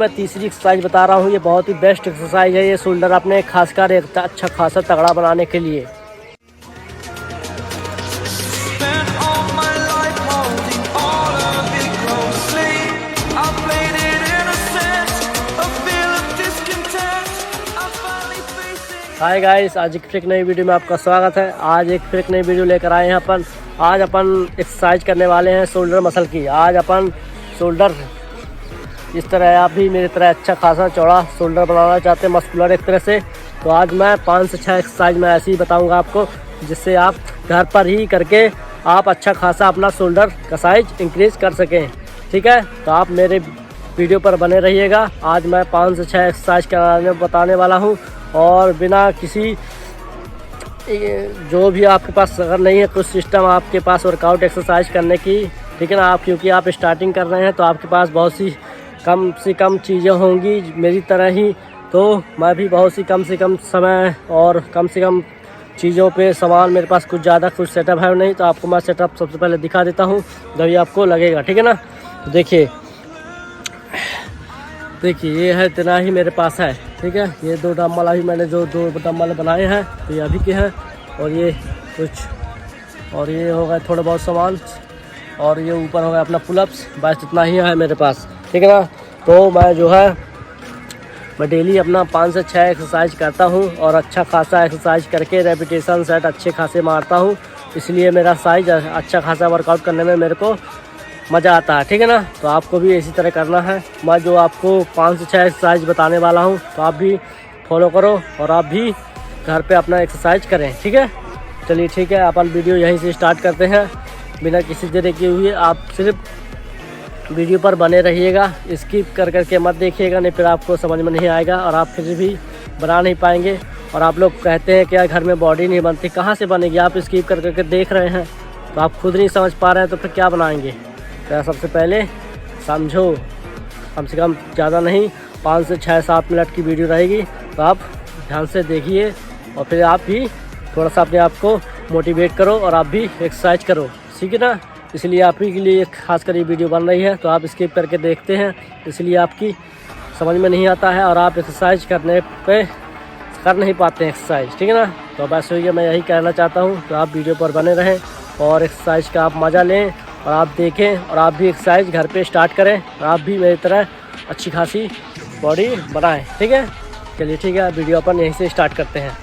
मैं तीसरी एक्सरसाइज बता रहा हूँ। ये बहुत ही बेस्ट एक्सरसाइज है। ये शोल्डर अपने खासकर एक अच्छा खासा तगड़ा बनाने के लिए। हाय गाइस, आज एक फिर नई वीडियो में आपका स्वागत है। आज एक फिर नई वीडियो लेकर आए हैं अपन। आज अपन एक्सरसाइज करने वाले हैं शोल्डर मसल की। आज अपन शोल्डर इस तरह आप भी मेरी तरह अच्छा खासा चौड़ा शोल्डर बनाना चाहते हैं, मस्कुलर एक तरह से, तो आज मैं 5 से 6 एक्सरसाइज मैं ऐसे ही बताऊंगा आपको, जिससे आप घर पर ही करके आप अच्छा खासा अपना शोल्डर का साइज इंक्रीज़ कर सकें। ठीक है, तो आप मेरे वीडियो पर बने रहिएगा। आज मैं 5 से 6 एक्सरसाइज बताने वाला हूँ, और बिना किसी जो भी आपके पास अगर नहीं है कुछ सिस्टम आपके पास वर्कआउट एक्सरसाइज करने की, ठीक है ना, आप क्योंकि आप स्टार्टिंग कर रहे हैं तो आपके पास बहुत सी कम से कम चीज़ें होंगी मेरी तरह ही। तो मैं भी बहुत सी कम से कम समय और कम से कम चीज़ों पे सामान मेरे पास कुछ ज़्यादा कुछ सेटअप है नहीं, तो आपको मैं सेटअप सबसे पहले दिखा देता हूँ, जब आपको लगेगा। ठीक है ना, तो देखिए ये है, इतना ही मेरे पास है। ठीक है, ये 2 डम्बल अभी मैंने जो 2 डम्बल बनाए हैं तो ये अभी के हैं, और ये कुछ और ये हो गए थोड़े बहुत सामान, और ये ऊपर हो गया अपना पुलअप्स। बस इतना ही है मेरे पास। ठीक है ना, तो मैं डेली अपना 5 से 6 एक्सरसाइज करता हूँ, और अच्छा खासा एक्सरसाइज करके रेपिटेशन सेट अच्छे खासे मारता हूँ, इसलिए मेरा साइज अच्छा खासा वर्कआउट करने में मेरे को मज़ा आता है। ठीक है ना, तो आपको भी इसी तरह करना है। मैं जो आपको 5 से 6 एक्सरसाइज बताने वाला हूँ, तो आप भी फॉलो करो और आप भी घर पे अपना एक्सरसाइज करें। ठीक है, चलिए ठीक है, अपन वीडियो यहीं से स्टार्ट करते हैं बिना किसी देरी किए हुए। आप सिर्फ वीडियो पर बने रहिएगा, स्किप कर करके मत देखिएगा, नहीं फिर आपको समझ में नहीं आएगा और आप फिर भी बना नहीं पाएंगे। और आप लोग कहते हैं कि यार घर में बॉडी नहीं बनती, कहाँ से बनेगी? आप स्किप कर करके देख रहे हैं तो आप खुद नहीं समझ पा रहे हैं, तो फिर क्या बनाएंगे? तो सबसे पहले समझो, कम से कम ज़्यादा नहीं 5 से 6-7 मिनट की वीडियो रहेगी, तो आप ध्यान से देखिए और फिर आप भी थोड़ा सा अपने आप को मोटिवेट करो और आप भी एक्सरसाइज करो। ठीक है ना, इसलिए आप ही के लिए खासकर ये वीडियो बन रही है। तो आप स्किप करके देखते हैं, इसलिए आपकी समझ में नहीं आता है और आप एक्सरसाइज करने पे कर नहीं पाते हैं एक्सरसाइज। ठीक है ना, तो बस ये मैं यही कहना चाहता हूँ। तो आप वीडियो पर बने रहें और एक्सरसाइज का आप मज़ा लें, और आप देखें और आप भी एक्सरसाइज घर पे स्टार्ट करें, और आप भी मेरी तरह अच्छी खासी बॉडी बनाएं। ठीक है, चलिए ठीक है, वीडियो अपन यहीं से स्टार्ट करते हैं।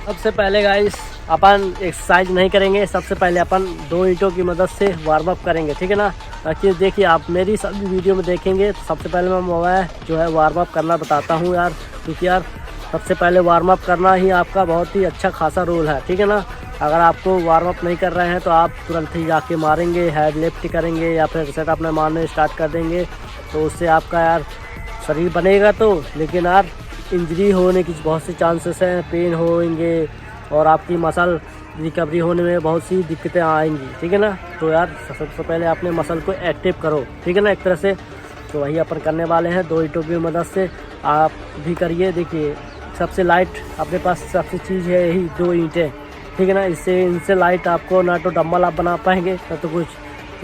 सबसे पहले गाइस अपन एक्सरसाइज नहीं करेंगे, सबसे पहले अपन 2 ईंटों की मदद से वार्म अप करेंगे। ठीक है ना, ताकि देखिए आप मेरी सभी वीडियो में देखेंगे तो सबसे पहले मैं जो है वार्म अप करना बताता हूँ यार, क्योंकि यार सबसे पहले वार्म अप करना ही आपका बहुत ही अच्छा खासा रोल है। ठीक है ना, अगर आपको वार्म अप नहीं कर रहे हैं तो आप तुरंत ही जाके मारेंगे, हेड लिफ्ट करेंगे या फिर सेट अपने मारने स्टार्ट कर देंगे, तो उससे आपका यार शरीर बनेगा तो, लेकिन यार इंजरी होने की बहुत सी चांसेस हैं, पेन होंगे और आपकी मसल रिकवरी होने में बहुत सी दिक्कतें आएंगी। ठीक है ना, तो यार सबसे पहले अपने मसल को एक्टिव करो। ठीक है ना, एक तरह से तो वही अपन करने वाले हैं 2 ईंटों की मदद से। आप भी करिए। देखिए सबसे लाइट अपने पास सबसे चीज़ है यही 2 ईंटें। ठीक है ना, इनसे लाइट आपको ना तो डंबल आप बना पाएंगे ना तो कुछ,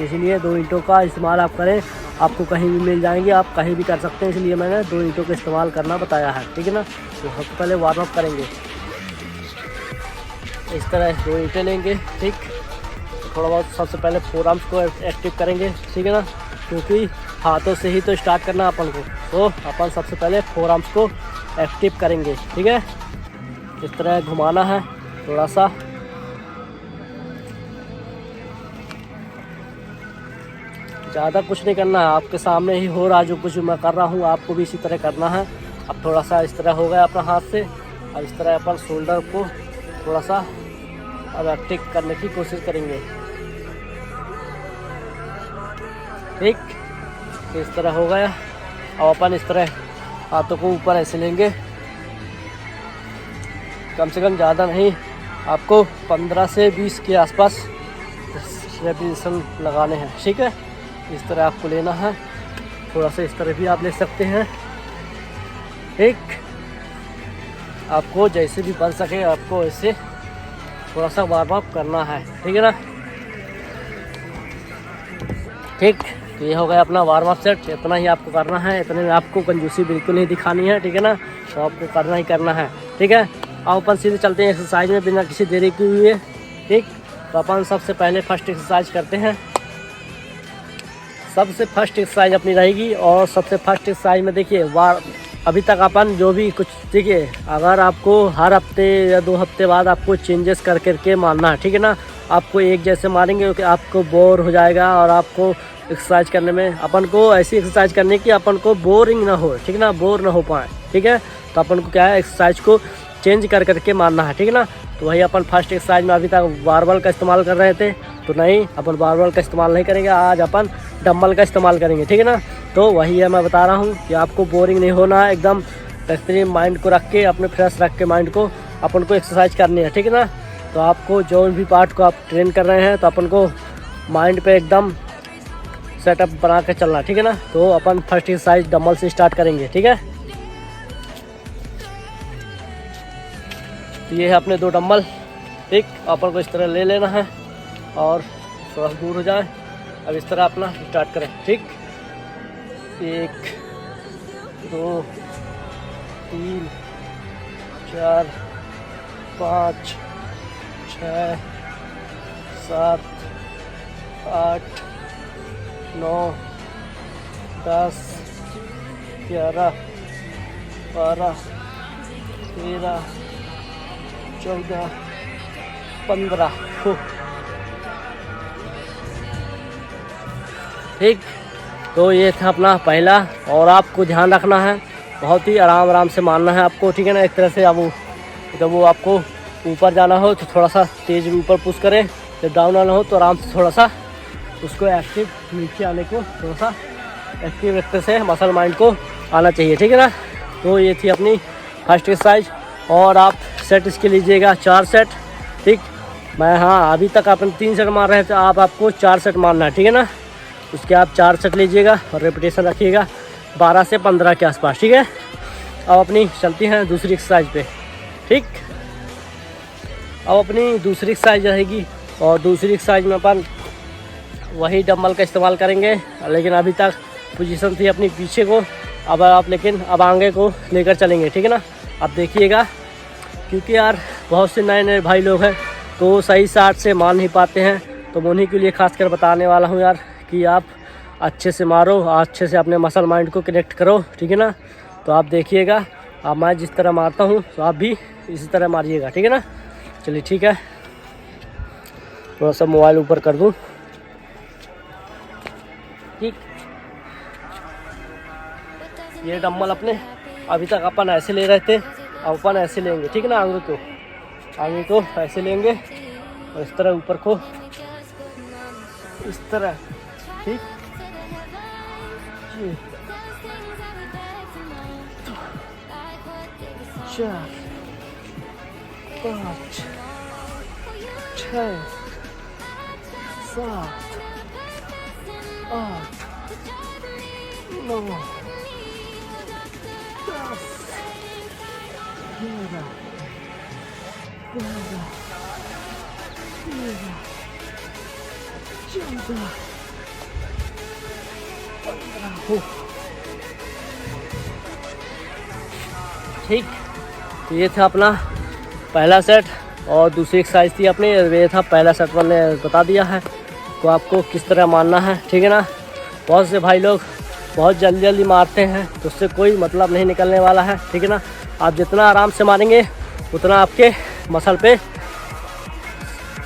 इसलिए 2 ईंटों का इस्तेमाल आप करें। आपको कहीं भी मिल जाएंगे, आप कहीं भी कर सकते हैं, इसलिए मैंने 2 ईंटों का इस्तेमाल करना बताया है। ठीक है ना, तो सबसे पहले वार्म अप करेंगे। इस तरह 2 ईंटें लेंगे। ठीक, थोड़ा बहुत सबसे पहले फोरआर्म्स को एक्टिव करेंगे। ठीक है ना, क्योंकि हाथों से ही तो स्टार्ट करना अपन को, तो अपन सबसे पहले फोरआर्म्स को एक्टिव करेंगे। ठीक है, इस तरह घुमाना है थोड़ा सा, ज़्यादा कुछ नहीं करना है, आपके सामने ही हो रहा जो कुछ मैं कर रहा हूँ, आपको भी इसी तरह करना है। अब थोड़ा सा इस तरह हो गया अपना हाथ से, और इस तरह अपन शोल्डर को थोड़ा सा अब एक्टिव करने की कोशिश करेंगे। ठीक, इस तरह हो गया। अब अपन इस तरह हाथों को ऊपर ऐसे लेंगे, कम से कम ज़्यादा नहीं, आपको 15 से 20 के आसपास रेपिटेशन लगाने हैं। ठीक है, इस तरह आपको लेना है, थोड़ा सा इस तरह भी आप ले सकते हैं। ठीक, आपको जैसे भी बन सके आपको ऐसे थोड़ा सा वार्म अप करना है। ठीक है ना, ठीक, तो ये हो गया अपना वार्म अप सेट। इतना ही आपको करना है, इतने में आपको कंजूसी बिल्कुल नहीं दिखानी है, ठीक है ना। तो आपको करना ही करना है, ठीक है। अब अपन सीधे चलते हैं एक्सरसाइज में बिना किसी देरी के हुए, ठीक। तो अपन सबसे पहले फर्स्ट एक्सरसाइज करते हैं। सबसे फर्स्ट एक्सरसाइज अपनी रहेगी, और सबसे फर्स्ट एक्सरसाइज में देखिए अभी तक अपन जो भी कुछ, देखिए अगर आपको हर हफ्ते या 2 हफ्ते बाद आपको चेंजेस कर करके मारना है, ठीक है ना। आपको एक जैसे मारेंगे क्योंकि आपको बोर हो जाएगा, और आपको एक्सरसाइज करने में अपन को ऐसी एक्सरसाइज करनी कि अपन को बोरिंग ना हो, ठीक है ना, बोर ना हो पाए, ठीक है। तो अपन को क्या है, एक्सरसाइज को चेंज कर करके मारना है, ठीक है ना। तो वही अपन फर्स्ट एक्सरसाइज में अभी तक बारबल का इस्तेमाल कर रहे थे, तो नहीं, अपन बारबल का इस्तेमाल नहीं करेंगे, आज अपन डंबल का इस्तेमाल करेंगे, ठीक है ना। तो वही है, मैं बता रहा हूँ कि आपको बोरिंग नहीं होना है, एकदम बेहतरीन माइंड को रख के, अपने फ्रेश रख के माइंड को अपन को एक्सरसाइज करनी है, ठीक है ना। तो आपको जो भी पार्ट को आप ट्रेन कर रहे हैं, तो अपन को माइंड पे एकदम सेटअप बना के चलना, ठीक है ना। तो अपन फर्स्ट एक्सरसाइज डंबल से स्टार्ट करेंगे, ठीक है। तो ये है अपने 2 डंबल, ठीक। अपन को इस तरह ले लेना है और थोड़ा दूर हो जाए। अब इस तरह अपना स्टार्ट करें, ठीक। 1 2 3 4 5 6 7 8 9 10 11 12 13 14 15, ठीक। तो ये था अपना पहला, और आपको ध्यान रखना है, बहुत ही आराम आराम से मारना है आपको, ठीक है ना। एक तरह से अब जब वो आपको ऊपर जाना हो तो थोड़ा सा तेज ऊपर पुश करें, जब डाउन आना हो तो आराम से थोड़ा सा उसको एक्टिव, नीचे आने को थोड़ा सा एक्टिव रखते से मसल माइंड को आना चाहिए, ठीक है ना। तो ये थी अपनी फर्स्ट एक्सरसाइज, और आप सेट इसके लीजिएगा 4 सेट, ठीक। मैं हाँ अभी तक अपन 3 सेट मार रहे थे, आपको 4 सेट मारना है, ठीक है ना। उसके आप 4 सेट लीजिएगा और रेपिटेशन रखिएगा 12 से 15 के आसपास, ठीक है। अब अपनी चलती हैं दूसरी एक्सरसाइज पे, ठीक। अब अपनी दूसरी एक्सरसाइज रहेगी, और दूसरी एक्सरसाइज में अपन वही डंबल का इस्तेमाल करेंगे, लेकिन अभी तक पोजीशन थी अपनी पीछे को, अब आप लेकिन अब आगे को लेकर चलेंगे, ठीक है ना। अब देखिएगा, क्योंकि यार बहुत से नए नए भाई लोग हैं तो सही साट से मार नहीं पाते हैं, तो मैं उन्हीं के लिए खास कर बताने वाला हूँ यार कि आप अच्छे से मारो, अच्छे से अपने मसल माइंड को कनेक्ट करो, ठीक है ना। तो आप देखिएगा, अब मैं जिस तरह मारता हूँ तो आप भी इसी तरह मारिएगा, ठीक है ना। चलिए ठीक है, थोड़ा सा मोबाइल ऊपर कर दूँ, ठीक। ये डंबल अपने अभी तक अपन ऐसे ले रहे थे, अब अपन ऐसे लेंगे, ठीक है ना। आगे को ऐसे लेंगे और इस तरह ऊपर को इस तरह, ठीक। 4 5 6 7 8 9 10 11 12 13 14 15, ठीक। तो ये था अपना पहला सेट, और दूसरी एक्सरसाइज थी अपनी, ये था पहला सेट मैंने बता दिया है तो आपको किस तरह मारना है, ठीक है ना। बहुत से भाई लोग बहुत जल्दी जल्दी मारते हैं, तो उससे कोई मतलब नहीं निकलने वाला है, ठीक है ना। आप जितना आराम से मारेंगे उतना आपके मसल पे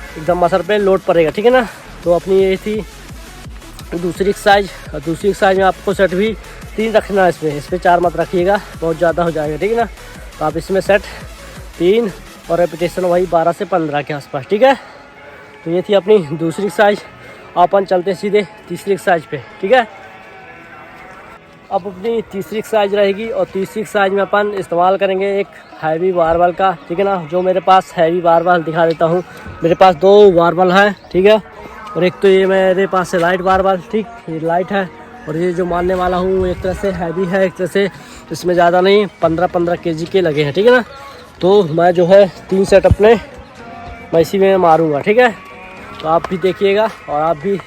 एकदम मसल पे लोड पड़ेगा, ठीक है ना। तो अपनी ये थी दूसरी एक्सरसाइज, और दूसरी एक्सरसाइज में आपको सेट भी 3 रखना है, इस पर 4 मत रखिएगा, बहुत ज़्यादा हो जाएगा, ठीक है ना। तो आप इसमें सेट 3 और रेपिटेशन वही 12 से 15 के आसपास, ठीक है। तो ये थी अपनी दूसरी एक्सरसाइज। अपन चलते हैं सीधे तीसरी एक्सरसाइज पे, ठीक है। अब अपनी तीसरी एक्सरसाइज रहेगी, और तीसरी एक्सरसाइज में अपन इस्तेमाल करेंगे एक हैवी बारबल का, ठीक है ना। जो मेरे पास हैवी बारबल दिखा देता हूँ, मेरे पास 2 बारबल है, ठीक है। और एक तो ये मेरे पास है लाइट बारबल, ठीक, ये लाइट है। और ये जो मारने वाला हूँ एक तरह से हैवी है, एक तरह से इसमें ज़्यादा नहीं 15-15 kg के लगे हैं, ठीक है ना। तो मैं जो है 3 सेट अपने मैं इसी में मारूँगा, ठीक है। तो आप भी देखिएगा, और आप भी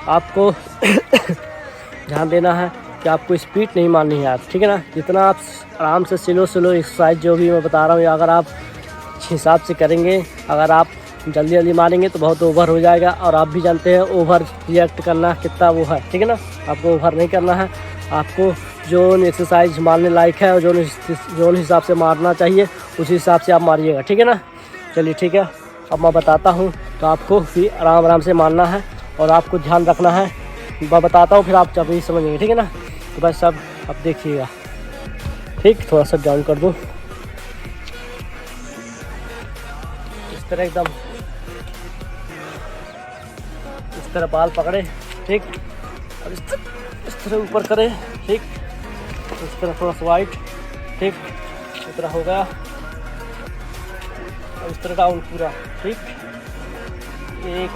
आपको ध्यान देना है कि आपको स्पीड नहीं मारनी है आप, ठीक है ना। जितना आप आराम से स्लो एक्सरसाइज जो भी मैं बता रहा हूँ, अगर आप हिसाब से करेंगे, अगर आप जल्दी जल्दी मारेंगे तो बहुत ओवर हो जाएगा। और आप भी जानते हैं ओवर रिएक्ट करना कितना वो है, ठीक है ना। आपको ओवर नहीं करना है, आपको जो एक्सरसाइज मारने लायक है और जो हिसाब से मारना चाहिए उसी हिसाब से आप मारिएगा, ठीक है ना। चलिए ठीक है, अब मैं बताता हूँ तो आपको भी आराम से मारना है और आपको ध्यान रखना है। मैं बताता हूँ फिर आप जब ही समझेंगे, ठीक है ना। तो बस अब देखिएगा, ठीक। थोड़ा सा डाउन कर दूँ, इस तरह एकदम इस तरह बाल पकड़े, ठीक। और इस तरह ऊपर करें, ठीक। इस तरह थोड़ा सा वाइट, ठीक। इस तरह हो गया, और इस तरह डाउन पूरा, ठीक। 1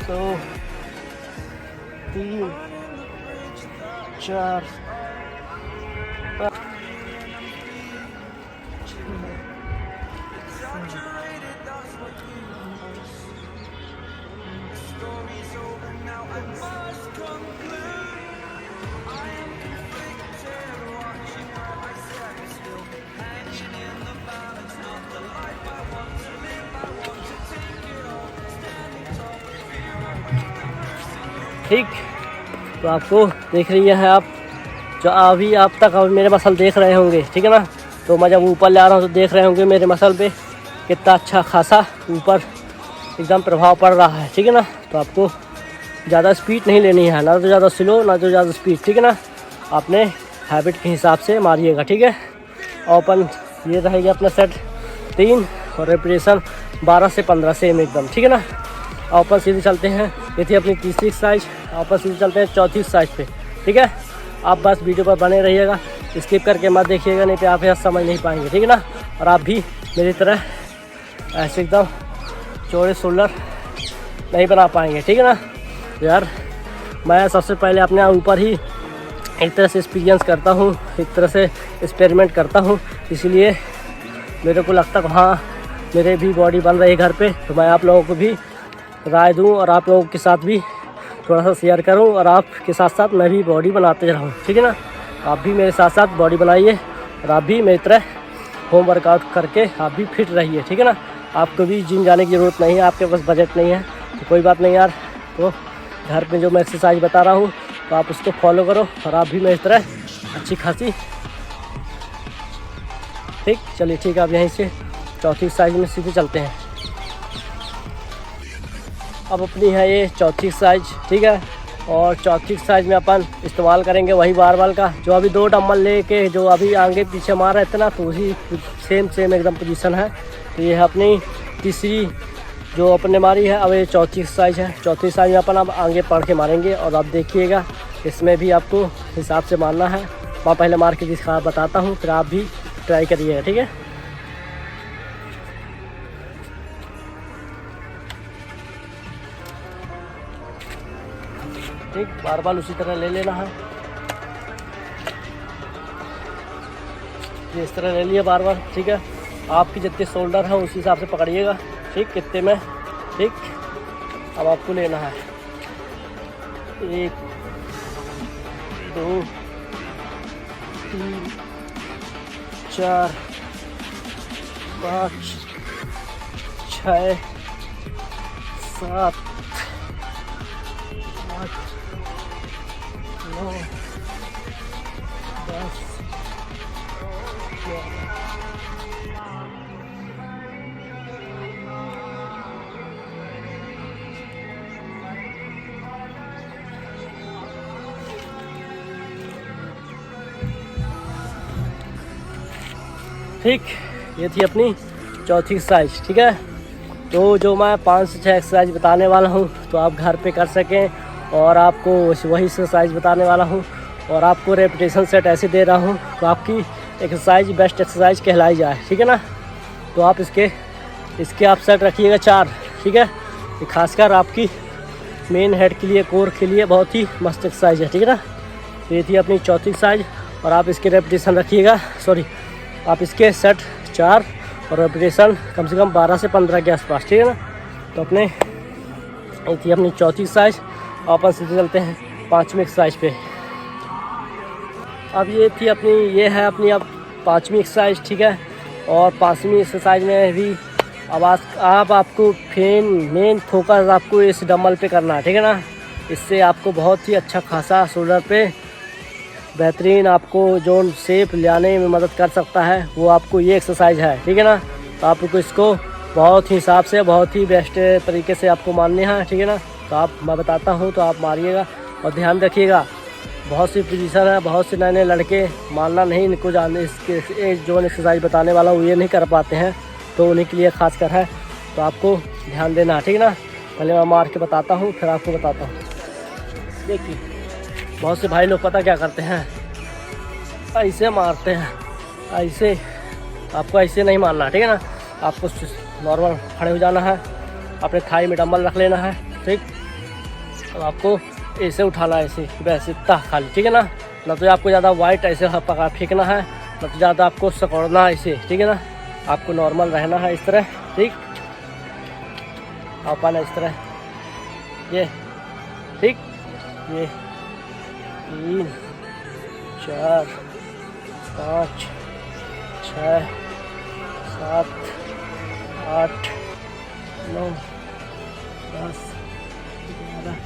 2 3 4 5 ठीक। तो आपको देख रही है आप, जो अभी आप तक अभी मेरे मसल देख रहे होंगे, ठीक है ना। तो मैं जब ऊपर ले आ रहा हूँ तो देख रहे होंगे मेरे मसल पे कितना अच्छा खासा ऊपर एकदम प्रभाव पड़ रहा है, ठीक है ना। तो आपको ज़्यादा स्पीड नहीं लेनी है, ना तो ज़्यादा स्लो ना तो ज़्यादा स्पीड, ठीक है ना। आपने हैबिट के हिसाब से मारिएगा, ठीक है। ओपन ये रहेगा अपना सेट 3 और रेपिटेशन 12 से 15 सेम एकदम, ठीक है ना। ओपन सीधे चलते हैं, ये थी अपनी तीसरी एक्सरसाइज। ओपन सीधे चलते हैं चौथी एक्सरसाइज पे, ठीक है। आप बस वीडियो पर बने रहिएगा, स्किप करके मत देखिएगा, नहीं तो आप यह समझ नहीं पाएंगे, ठीक है ना। और आप भी मेरी तरह ऐसे एकदम चौड़े शोल्डर नहीं बना पाएंगे, ठीक है ना। तो यार मैं सबसे पहले अपने ऊपर ही एक तरह से एक्सपीरियंस करता हूँ, एक तरह से एक्सपेरिमेंट करता हूँ, इसलिए मेरे को लगता है हाँ मेरे भी बॉडी बन रही है घर पे। तो मैं आप लोगों को भी राय दूँ और आप लोगों के साथ भी थोड़ा सा शेयर करूं, और आपके साथ साथ मैं भी बॉडी बनाते रहूं, ठीक है ना। आप भी मेरे साथ साथ बॉडी बनाइए और आप भी मेरी तरह होम वर्कआउट करके आप भी फिट रहिए, ठीक है ना। आपको भी जिम जाने की ज़रूरत नहीं है, आपके पास बजट नहीं है तो कोई बात नहीं यार। तो घर पे जो मैं एक्सरसाइज बता रहा हूँ तो आप उसको फॉलो करो और आप भी मेरी तरह अच्छी खासी, ठीक। चलिए ठीक है, अब यहीं से चौथी एक्सरसाइज में सीधे चलते हैं। अब अपनी है ये चौथी एक्सरसाइज, ठीक है। और चौथी एक्सरसाइज में अपन इस्तेमाल करेंगे वही बारबल का, जो अभी 2 डंबल लेके जो अभी आगे पीछे मार रहे थे ना, तो उसी सेम एकदम पोजीशन है। तो ये है अपनी तीसरी जो अपने मारी है। अब ये चौथी एक्सरसाइज है। चौथी एक्सरसाइज में अपन अब आगे पढ़ के मारेंगे और अब देखिएगा इसमें भी आपको हिसाब से मारना है। मैं पहले मार के दिखा बताता हूँ, फिर आप भी ट्राई करिएगा, ठीक है। ठीक, बारबल उसी तरह ले लेना है, इस तरह ले लिया बारबल, ठीक है। आपकी जितने शोल्डर हैं उसी हिसाब से पकड़िएगा, ठीक। कितने में, ठीक। अब आपको लेना है 1 2 3 4 5 6 7 8 9 10 11 ठीक। ये थी अपनी चौथी एक्सरसाइज, ठीक है। तो जो मैं 5 से 6 एक्सरसाइज बताने वाला हूँ तो आप घर पे कर सकें, और आपको वही एक्सरसाइज बताने वाला हूँ और आपको रेपिटेशन सेट ऐसे दे रहा हूँ तो आपकी एक्सरसाइज बेस्ट एक्सरसाइज कहलाई जाए, ठीक है ना। तो आप इसके आप सेट रखिएगा 4, ठीक है। ये खासकर आपकी मेन हेड के लिए, कोर के लिए बहुत ही मस्त एक्सरसाइज है, ठीक है ना। तो ये थी अपनी चौथी एक्सरसाइज और आप इसके रेपिटेशन रखिएगा, आप इसके सेट 4 और रेपिटेशन कम से कम 12 से 15 के आसपास, ठीक है ना। तो ये थी अपनी चौथी एक्सरसाइज। अपन सीधे चलते हैं 5वीं एक्सरसाइज पे। अब ये थी अपनी, ये है अपनी अब 5वीं एक्सरसाइज, ठीक है। और 5वीं एक्सरसाइज में भी अब आपको मेन फोकस आपको इस डंबल पे करना है, ठीक है ना। इससे आपको बहुत ही अच्छा खासा शोल्डर पे बेहतरीन आपको जो शेप लाने में मदद कर सकता है, वो आपको ये एक्सरसाइज है, ठीक है ना। तो आपको इसको बहुत ही हिसाब से, बहुत ही बेस्ट तरीके से आपको मानने हैं, ठीक है ना। तो मैं बताता हूँ तो आप मारिएगा और ध्यान रखिएगा। बहुत सी पोजीशन है, बहुत से नए नए लड़के मानना नहीं, इनको जानने इसके जो एक्सरसाइज बताने वाला वो ये नहीं कर पाते हैं, तो उन्हीं के लिए खास कर है। तो आपको ध्यान देना, ठीक है ना। पहले मैं मार के बताता हूँ, फिर आपको बताता हूँ। देखिए बहुत से भाई लोग पता क्या करते हैं, ऐसे मारते हैं, ऐसे आपको ऐसे नहीं मारना, ठीक है ना। आपको नॉर्मल खड़े हो जाना है, अपने थाई में डंबल रख लेना है, ठीक। तो आपको ऐसे उठाना है, ऐसे बस इतना खाली, ठीक है ना। ना तो आपको ज़्यादा वाइट ऐसे पका फेंकना है, ना तो ज़्यादा आपको सकोड़ना है ऐसे, ठीक है ना। आपको नॉर्मल रहना है इस तरह, ठीक। आप आना इस तरह, ये ठीक। ये 3 4 5 6 7 8 9 10 11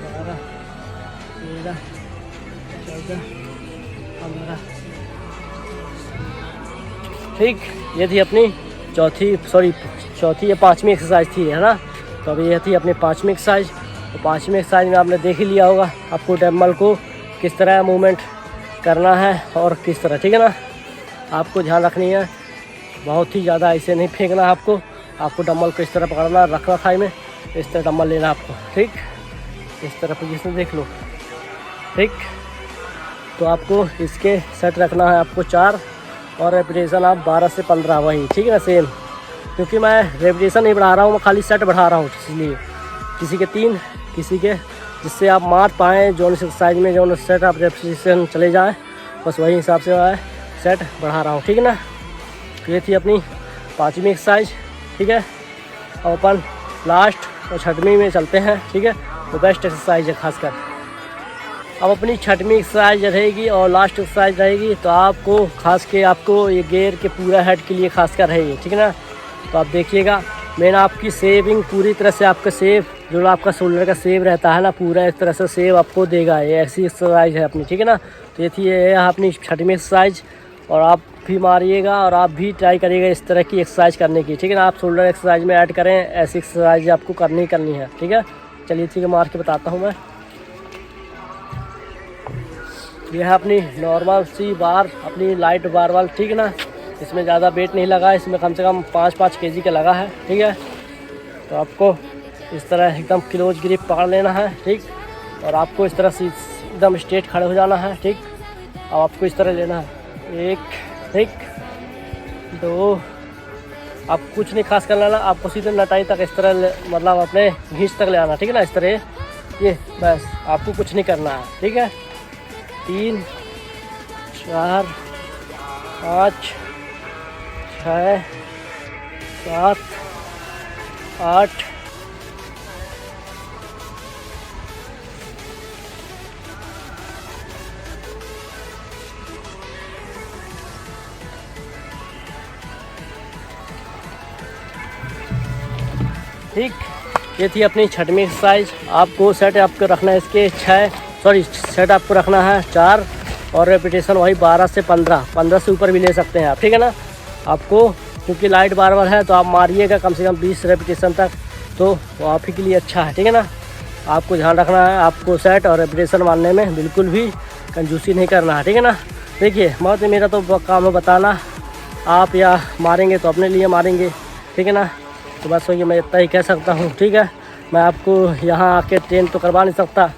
12 13 14 15, ठीक। ये थी अपनी चौथी या 5वीं एक्सरसाइज थी, है ना। तो अभी ये थी अपनी 5वीं एक्सरसाइज। तो 5वीं एक्सरसाइज में आपने देख ही लिया होगा आपको डंबल को किस तरह मूवमेंट करना है और किस तरह, ठीक है ना। आपको ध्यान रखनी है, बहुत ही ज़्यादा ऐसे नहीं फेंकना है आपको डंबल को इस तरह पकड़ना, रखना थाई में, इस तरह डंबल लेना आपको, ठीक। इस तरह पोजीशन देख लो, ठीक। तो आपको इसके सेट रखना है आपको 4 और रेपिटेशन आप 12 से 15 वही, ठीक है ना, सेम। क्योंकि मैं रेपिटेशन नहीं बढ़ा रहा हूँ, मैं खाली सेट बढ़ा रहा हूँ, इसलिए किसी के 3, किसी के, जिससे आप मार पाएँ जो एक्सरसाइज में जो सेट आप रेपिटेशन चले जाएँ, बस वही हिसाब से मैं सेट बढ़ा रहा हूँ, ठीक है ना। तो ये थी अपनी 5वीं एक्सरसाइज, ठीक है। अब अपन लास्ट और 6वीं में चलते हैं, ठीक है। तो बेस्ट एक्सरसाइज है खासकर। अब अपनी 6वीं एक्सरसाइज रहेगी और लास्ट एक्सरसाइज रहेगी, तो आपको खास के आपको ये गेयर के पूरा हेड के लिए खासकर रहेगी, ठीक है ना। तो आप देखिएगा, मैंने आपकी सेविंग पूरी तरह से आपका सेव जो आपका शोल्डर का सेव रहता है ना, पूरा इस तरह से सेव आपको देगा। ये ऐसी एक्सरसाइज है अपनी, ठीक है ना। तो ये थी ये अपनी 6वीं एक्सरसाइज, और आप भी मारिएगा और आप भी ट्राई करिएगा इस तरह की एक्सरसाइज करने की, ठीक है ना। आप शोल्डर एक्सरसाइज में ऐड करें, ऐसी एक्सरसाइज आपको करनी है, ठीक है। चलिए ठीक है, मार के बताता हूँ मैं। यह है अपनी नॉर्मल सी बार, अपनी लाइट बार वाल, ठीक है ना। इसमें ज़्यादा वेट नहीं लगा, इसमें कम से कम 5-5 kg का लगा है, ठीक है। तो आपको इस तरह एकदम क्लोज ग्रिप पकड़ लेना है, ठीक। और आपको इस तरह से एकदम स्ट्रेट खड़े हो जाना है, ठीक। अब आपको इस तरह लेना है, 1, ठीक, 2, आप कुछ नहीं खास कर लेना, आपको सीधे नटाई तक इस तरह मतलब अपने घींच तक ले आना, ठीक है ना। इस तरह ये बस, आपको कुछ नहीं करना है, ठीक है। 3 4 5 6 7 8 ठीक। ये थी अपनी 6वीं एक्सरसाइज। आपको सेट आपको रखना है इसके सेट आपको रखना है 4 और रेपिटेशन वही 12 से 15 से ऊपर भी ले सकते हैं आप, ठीक है ना। आपको क्योंकि लाइट बार है तो आप मारिएगा कम से कम 20 रेपिटेशन तक, तो वो आप ही के लिए अच्छा है, ठीक है ना। आपको ध्यान रखना है, आपको सेट और रेपिटेशन मारने में बिल्कुल भी कंजूसी नहीं करना है, ठीक है ना। देखिए मेरा तो काम है बताना, आप या मारेंगे तो अपने लिए मारेंगे, ठीक है ना। तो बस वही मैं इतना ही कह सकता हूँ, ठीक है। मैं आपको यहाँ आके ट्रेन तो करवा नहीं सकता,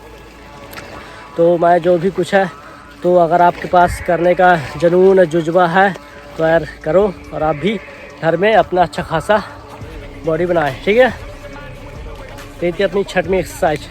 तो मैं जो भी कुछ है, तो अगर आपके पास करने का जुनून जुज्बा है तो यार करो, और आप भी घर में अपना अच्छा खासा बॉडी बनाएं, ठीक है। तो ये थी अपनी 6वीं एक्सरसाइज।